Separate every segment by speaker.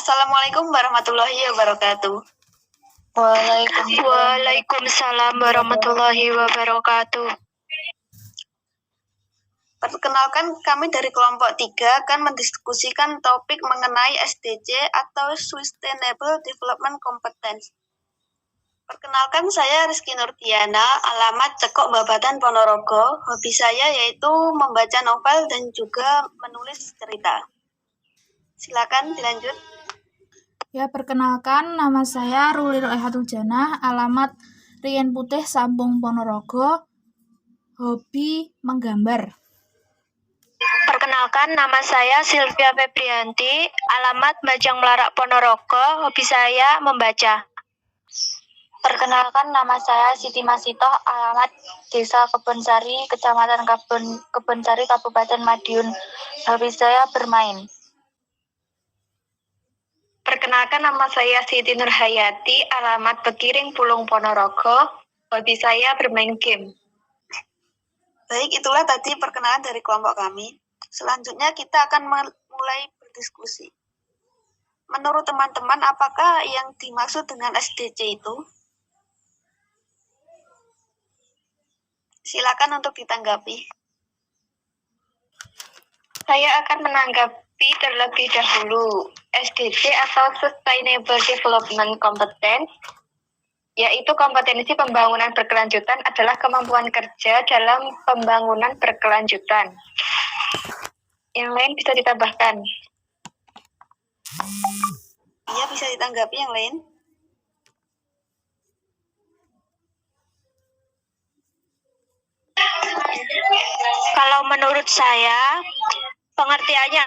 Speaker 1: Assalamualaikum warahmatullahi wabarakatuh.
Speaker 2: Waalaikumsalam warahmatullahi wabarakatuh.
Speaker 1: Perkenalkan, kami dari kelompok 3 akan mendiskusikan topik mengenai SDC atau Sustainable Development Competence. Perkenalkan, saya Rizky Nurdiana, alamat Cekok Babatan Ponorogo. Hobi saya yaitu membaca novel dan juga menulis cerita. Silakan dilanjut.
Speaker 3: Ya, perkenalkan, nama saya Ruli Roehatul Janah, alamat Rien Putih, Sampung, Ponorogo, hobi menggambar.
Speaker 2: Perkenalkan, nama saya Sylvia Febrianti, alamat Bajang Melarak Ponorogo, hobi saya membaca.
Speaker 4: Perkenalkan, nama saya Siti Masitoh, alamat Desa Kebonsari, Kecamatan Kebonsari, Kabupaten Madiun, hobi saya bermain.
Speaker 2: Perkenalkan, nama saya Siti Nurhayati, alamat Bekiring Pulung Ponorogo, hobi saya bermain game.
Speaker 1: Baik, itulah tadi perkenalan dari kelompok kami. Selanjutnya kita akan mulai berdiskusi. Menurut teman-teman, apakah yang dimaksud dengan SDC itu? Silakan untuk ditanggapi.
Speaker 2: Saya akan menanggapi terlebih dahulu. SDC atau Sustainable Development Competence, yaitu kompetensi pembangunan berkelanjutan adalah kemampuan kerja dalam pembangunan berkelanjutan. Yang lain bisa ditambahkan.
Speaker 1: Iya, bisa ditanggapi yang lain.
Speaker 2: Kalau menurut saya, pengertiannya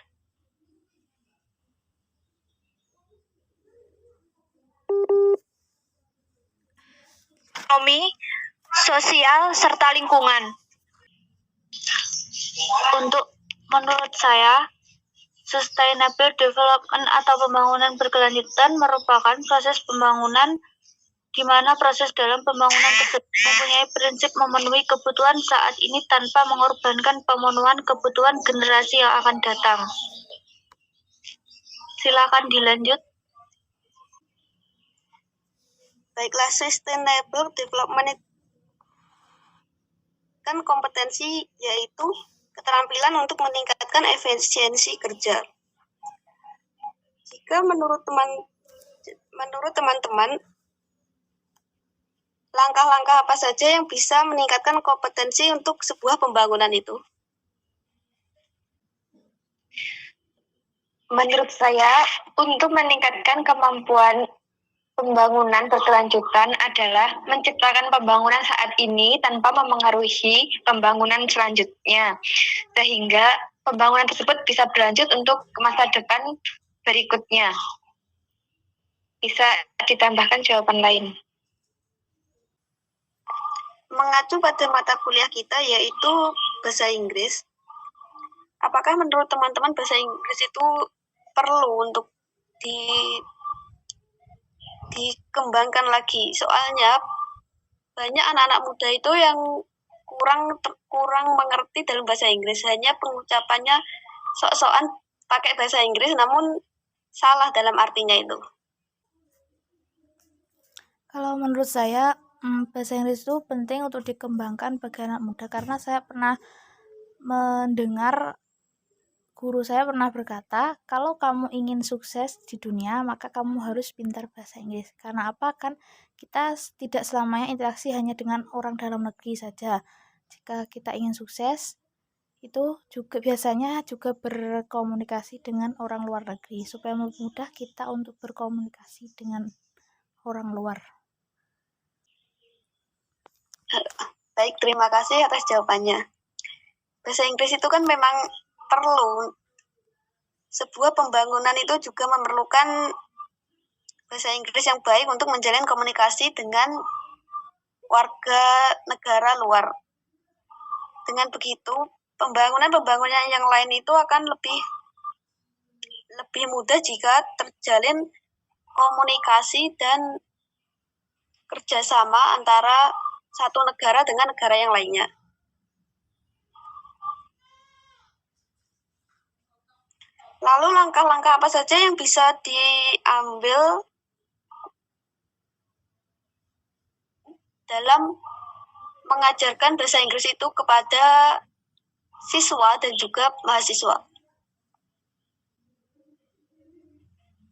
Speaker 2: ekonomi, sosial, serta lingkungan.
Speaker 4: Menurut saya, Sustainable Development atau pembangunan berkelanjutan merupakan proses pembangunan di mana proses dalam pembangunan tersebut mempunyai prinsip memenuhi kebutuhan saat ini tanpa mengorbankan pemenuhan kebutuhan generasi yang akan datang. Silakan dilanjut.
Speaker 1: Baiklah, Sustainable Development kan kompetensi yaitu keterampilan untuk meningkatkan efisiensi kerja. Jika menurut teman-teman, langkah-langkah apa saja yang bisa meningkatkan kompetensi untuk sebuah pembangunan itu?
Speaker 2: Menurut saya, untuk meningkatkan kemampuan pembangunan berkelanjutan adalah menciptakan pembangunan saat ini tanpa memengaruhi pembangunan selanjutnya, sehingga pembangunan tersebut bisa berlanjut untuk masa depan berikutnya. Bisa ditambahkan jawaban lain.
Speaker 1: Mengacu pada mata kuliah kita yaitu bahasa Inggris, apakah menurut teman-teman bahasa Inggris itu perlu untuk dikembangkan lagi? Soalnya banyak anak-anak muda itu yang kurang mengerti dalam bahasa Inggris, hanya pengucapannya sok-sokan pakai bahasa Inggris namun salah dalam artinya itu.
Speaker 3: Kalau menurut saya, bahasa Inggris itu penting untuk dikembangkan bagi anak muda, karena saya pernah mendengar guru saya pernah berkata, kalau kamu ingin sukses di dunia, maka kamu harus pintar bahasa Inggris. Karena apa? Kan kita tidak selamanya interaksi hanya dengan orang dalam negeri saja. Jika kita ingin sukses, itu juga biasanya juga berkomunikasi dengan orang luar negeri, supaya mudah kita untuk berkomunikasi dengan orang luar.
Speaker 1: Baik, terima kasih atas jawabannya. Bahasa Inggris itu kan memang perlu. Sebuah pembangunan itu juga memerlukan bahasa Inggris yang baik untuk menjalin komunikasi dengan warga negara luar. Dengan begitu, pembangunan yang lain itu akan lebih mudah jika terjalin komunikasi dan kerjasama antara satu negara dengan negara yang lainnya. Lalu langkah-langkah apa saja yang bisa diambil dalam mengajarkan bahasa Inggris itu kepada siswa dan juga mahasiswa?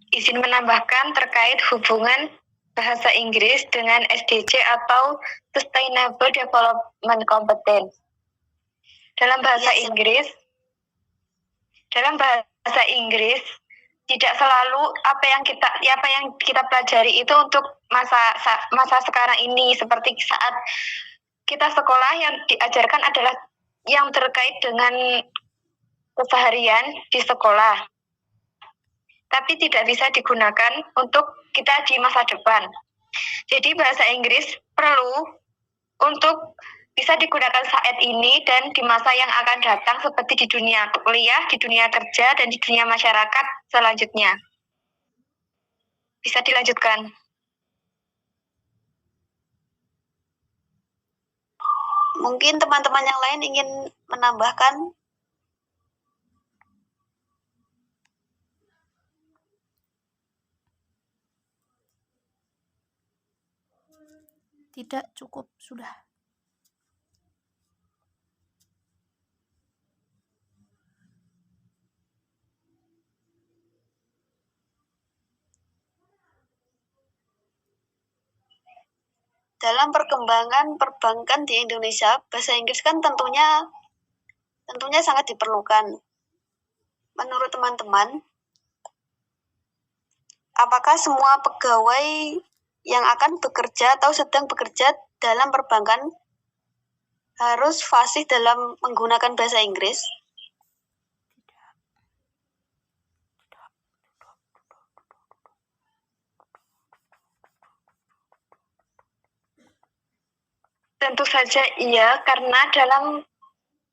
Speaker 2: Izin menambahkan terkait hubungan bahasa Inggris dengan SDC atau Sustainable Development Competence. Dalam bahasa Inggris tidak selalu apa yang kita pelajari itu untuk masa sekarang ini. Seperti saat kita sekolah, yang diajarkan adalah yang terkait dengan keseharian di sekolah, tapi tidak bisa digunakan untuk kita di masa depan. Jadi bahasa Inggris perlu untuk bisa digunakan saat ini dan di masa yang akan datang, seperti di dunia kuliah, di dunia kerja, dan di dunia masyarakat selanjutnya. Bisa dilanjutkan.
Speaker 1: Mungkin teman-teman yang lain ingin menambahkan?
Speaker 3: Tidak, cukup, sudah.
Speaker 1: Dalam perkembangan perbankan di Indonesia, bahasa Inggris kan tentunya sangat diperlukan. Menurut teman-teman, apakah semua pegawai yang akan bekerja atau sedang bekerja dalam perbankan harus fasih dalam menggunakan bahasa Inggris?
Speaker 2: Tentu saja iya, karena dalam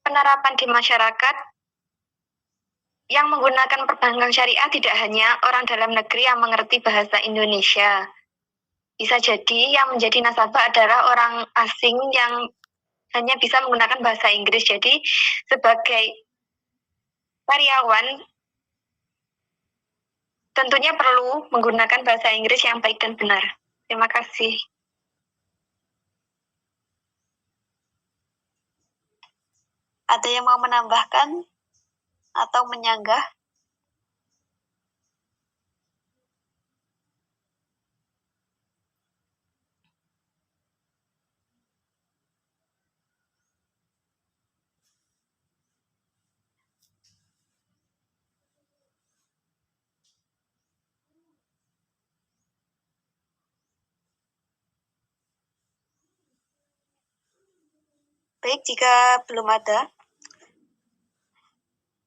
Speaker 2: penerapan di masyarakat yang menggunakan perbankan syariah tidak hanya orang dalam negeri yang mengerti bahasa Indonesia. Bisa jadi yang menjadi nasabah adalah orang asing yang hanya bisa menggunakan bahasa Inggris. Jadi sebagai karyawan tentunya perlu menggunakan bahasa Inggris yang baik dan benar. Terima kasih.
Speaker 1: Ada yang mau menambahkan atau menyanggah? Baik, jika belum ada.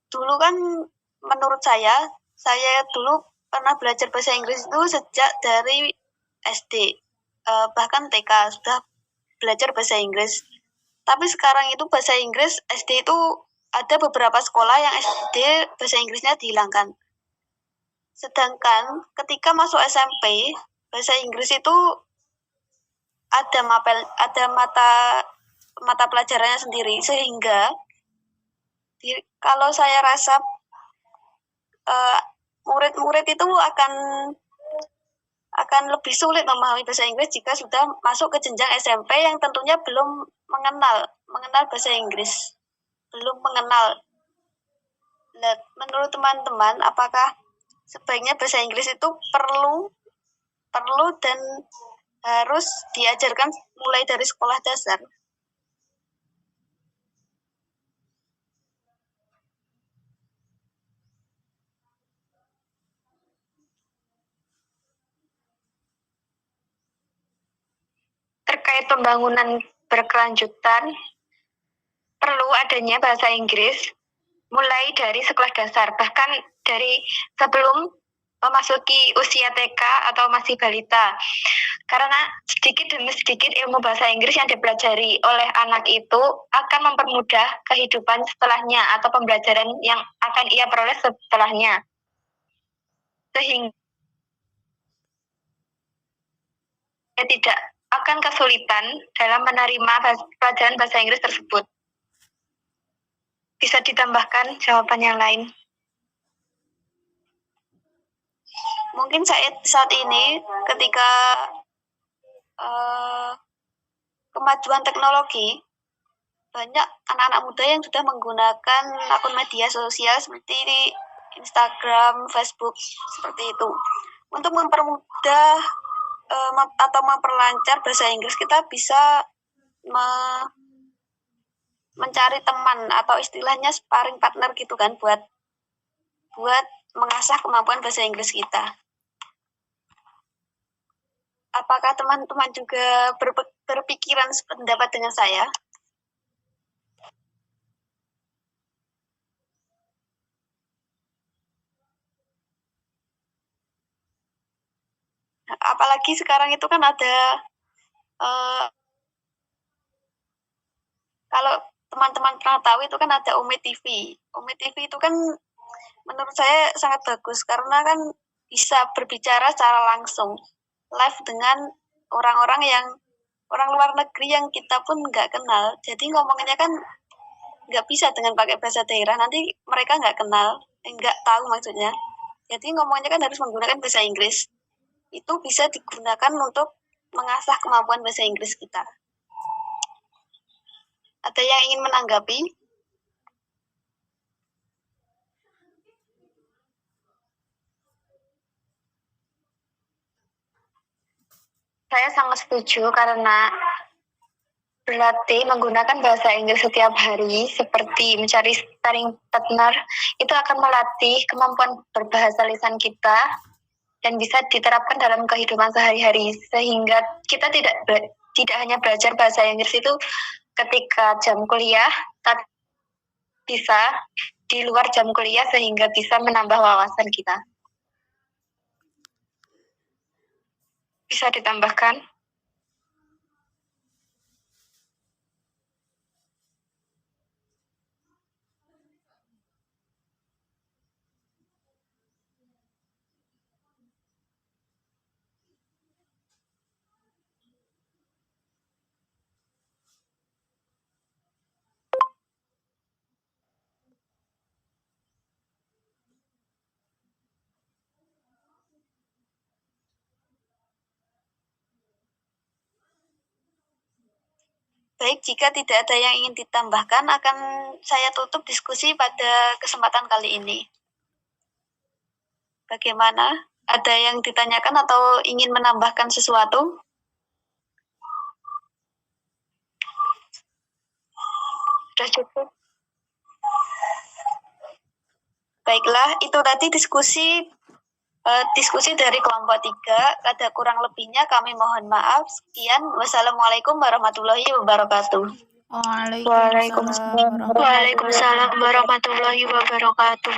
Speaker 1: Dulu kan menurut saya dulu pernah belajar bahasa Inggris itu sejak dari SD, bahkan TK sudah belajar bahasa Inggris. Tapi sekarang itu bahasa Inggris SD itu ada beberapa sekolah yang SD bahasa Inggrisnya dihilangkan. Sedangkan ketika masuk SMP, bahasa Inggris itu ada mata pelajarannya sendiri, sehingga kalau saya rasa murid-murid itu akan lebih sulit memahami bahasa Inggris jika sudah masuk ke jenjang SMP yang tentunya belum mengenal bahasa Inggris, belum mengenal. Nah, menurut teman-teman, apakah sebaiknya bahasa Inggris itu perlu dan harus diajarkan mulai dari sekolah dasar?
Speaker 2: Terkait pembangunan berkelanjutan, perlu adanya bahasa Inggris mulai dari sekolah dasar, bahkan dari sebelum memasuki usia TK atau masih balita. Karena sedikit demi sedikit ilmu bahasa Inggris yang dipelajari oleh anak itu akan mempermudah kehidupan setelahnya atau pembelajaran yang akan ia peroleh setelahnya. Sehingga tidak akan kesulitan dalam menerima pelajaran bahasa Inggris tersebut. Bisa ditambahkan jawaban yang lain?
Speaker 1: mungkin saat ini ketika kemajuan teknologi, banyak anak-anak muda yang sudah menggunakan akun media sosial seperti Instagram, Facebook, seperti itu. Untuk mempermudah atau memperlancar bahasa Inggris, kita bisa mencari teman atau istilahnya sparring partner gitu kan, buat mengasah kemampuan bahasa Inggris kita. Apakah teman-teman juga berpikiran sependapat dengan saya? Apalagi sekarang itu kan ada, kalau teman-teman pernah tahu itu kan ada Umi TV. Umi TV itu kan menurut saya sangat bagus karena kan bisa berbicara secara langsung, live dengan orang luar negeri yang kita pun nggak kenal. Jadi ngomongnya kan nggak bisa dengan pakai bahasa daerah, nanti mereka nggak kenal, nggak tahu maksudnya. Jadi ngomongnya kan harus menggunakan bahasa Inggris. Itu bisa digunakan untuk mengasah kemampuan bahasa Inggris kita. Ada yang ingin menanggapi?
Speaker 2: Saya sangat setuju karena berlatih menggunakan bahasa Inggris setiap hari seperti mencari sparring partner itu akan melatih kemampuan berbahasa lisan kita dan bisa diterapkan dalam kehidupan sehari-hari sehingga kita tidak hanya belajar bahasa Inggris itu ketika jam kuliah, tapi bisa di luar jam kuliah sehingga bisa menambah wawasan kita. Bisa ditambahkan?
Speaker 1: Baik, jika tidak ada yang ingin ditambahkan, akan saya tutup diskusi pada kesempatan kali ini. Bagaimana? Ada yang ditanyakan atau ingin menambahkan sesuatu?
Speaker 2: Sudah cukup.
Speaker 1: Baiklah, itu tadi diskusi dari kelompok 3. Ada kurang lebihnya kami mohon maaf. Sekian. Wassalamualaikum warahmatullahi wabarakatuh.
Speaker 3: Waalaikumsalam warahmatullahi
Speaker 4: Waalaikumsalam warahmatullahi wabarakatuh.